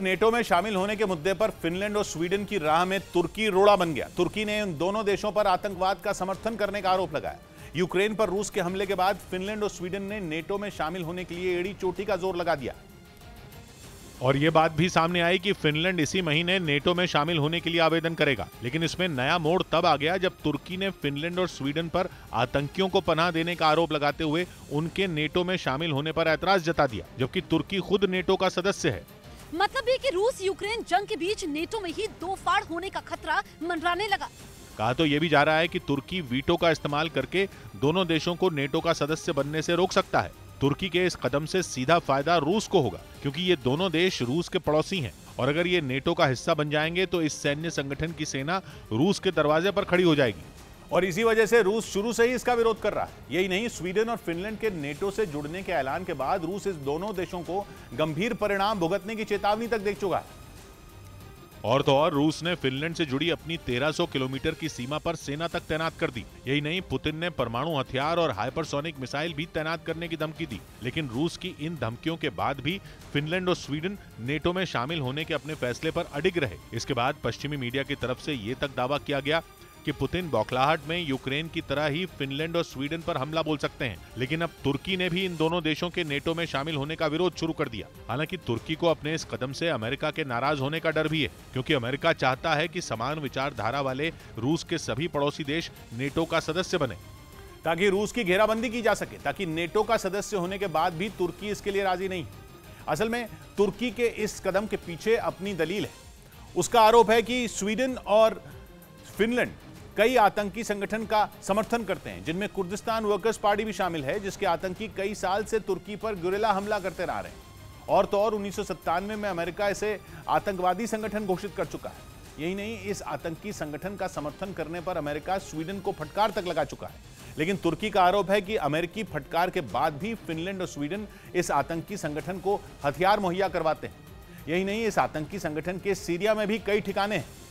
NATO में शामिल होने के मुद्दे पर फिनलैंड और स्वीडन की राह में तुर्की रोड़ा बन गया। तुर्की ने इन दोनों देशों पर आतंकवाद का समर्थन करने का आरोप लगाया। यूक्रेन पर रूस के हमले के बाद फिनलैंड और स्वीडन ने नेटो में शामिल होने के लिए एड़ी चोटी का जोर लगा दिया। और ये बात भी सामने आई कि फिनलैंड इसी महीने नेटो में शामिल होने के लिए आवेदन करेगा। लेकिन इसमें नया मोड़ तब आ गया जब तुर्की ने फिनलैंड और स्वीडन पर आतंकियों को पनाह देने का आरोप लगाते हुए उनके नेटो में शामिल होने पर ऐतराज जता दिया, जबकि तुर्की खुद नेटो का सदस्य है। मतलब ये कि रूस यूक्रेन जंग के बीच नेटो में ही दो फाड़ होने का खतरा मंडराने लगा। कहा तो ये भी जा रहा है कि तुर्की वीटो का इस्तेमाल करके दोनों देशों को नेटो का सदस्य बनने से रोक सकता है। तुर्की के इस कदम से सीधा फायदा रूस को होगा, क्योंकि ये दोनों देश रूस के पड़ोसी हैं और अगर ये नेटो का हिस्सा बन जाएंगे तो इस सैन्य संगठन की सेना रूस के दरवाजे पर खड़ी हो जाएगी। और इसी वजह से रूस शुरू से ही इसका विरोध कर रहा है। यही नहीं, स्वीडन और फिनलैंड के नेटो से जुड़ने के ऐलान के बाद रूस इस दोनों देशों को गंभीर परिणाम भुगतने की चेतावनी तक दे चुका है। और तो और रूस ने फिनलैंड से जुड़ी अपनी 1300 किलोमीटर की सीमा पर सेना तक तैनात कर दी। यही नहीं, पुतिन ने परमाणु हथियार और हाइपरसोनिक मिसाइल भी तैनात करने की धमकी दी। लेकिन रूस की इन धमकियों के बाद भी फिनलैंड और स्वीडन नेटो में शामिल होने के अपने फैसले पर अडिग रहे। इसके बाद पश्चिमी मीडिया की तरफ से ये तक दावा किया गया कि पुतिन बौखलाहट में यूक्रेन की तरह ही फिनलैंड और स्वीडन पर हमला बोल सकते हैं। लेकिन अब तुर्की ने भी इन दोनों देशों के नेटो में शामिल होने का विरोध शुरू कर दिया। हालांकि तुर्की को अपने इस कदम से अमेरिका के नाराज होने का डर भी है, क्योंकि अमेरिका चाहता है कि समान विचारधारा वाले रूस के सभी पड़ोसी देश नेटो का सदस्य बने, ताकि रूस की घेराबंदी की जा सके। ताकि नेटो का सदस्य होने के बाद भी तुर्की इसके लिए राजी नहीं। असल में तुर्की के इस कदम के पीछे अपनी दलील है। उसका आरोप है कि स्वीडन और फिनलैंड कई आतंकी संगठन का समर्थन करते हैं, जिनमें कुर्दिस्तान वर्कर्स पार्टी भी शामिल है, जिसके आतंकी कई साल से तुर्की पर गुरिल्ला हमला करते रह रहे हैं। और तो और 1997 में अमेरिका इसे आतंकवादी संगठन घोषित कर चुका है। यही नहीं, इस आतंकी संगठन का समर्थन करने पर अमेरिका स्वीडन को फटकार तक लगा चुका है। लेकिन तुर्की का आरोप है कि अमेरिकी फटकार के बाद भी फिनलैंड और स्वीडन इस आतंकी संगठन को हथियार मुहैया करवाते हैं। यही नहीं, इस आतंकी संगठन के सीरिया में भी कई ठिकाने हैं।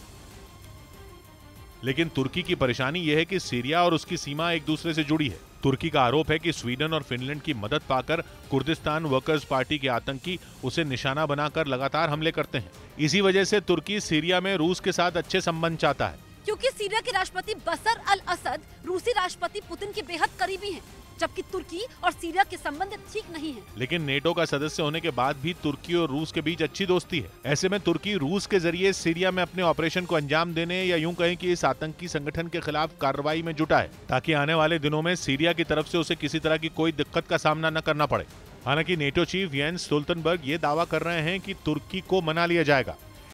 लेकिन तुर्की की परेशानी यह है कि सीरिया और उसकी सीमा एक दूसरे से जुड़ी है। तुर्की का आरोप है कि स्वीडन और फिनलैंड की मदद पाकर कुर्दिस्तान वर्कर्स पार्टी के आतंकी उसे निशाना बनाकर लगातार हमले करते हैं। इसी वजह से तुर्की सीरिया में रूस के साथ अच्छे संबंध चाहता है, क्योंकि सीरिया के राष्ट्रपति बशर अल असद रूसी राष्ट्रपति पुतिन के बेहद करीबी हैं, जबकि तुर्की और सीरिया के संबंध ठीक नहीं हैं। लेकिन नेटो का सदस्य होने के बाद भी तुर्की और रूस के बीच अच्छी दोस्ती है। ऐसे में तुर्की रूस के जरिए सीरिया में अपने ऑपरेशन को अंजाम देने या यूं कहें कि इस आतंकी संगठन के खिलाफ कार्रवाई में जुटा है, ताकि आने वाले दिनों में सीरिया की तरफ से उसे किसी तरह की कोई दिक्कत का सामना न करना पड़े। हालांकि नेटो चीफ येंस स्टोल्टनबर्ग ये दावा कर रहे हैं कि तुर्की को मना लिया जाएगा।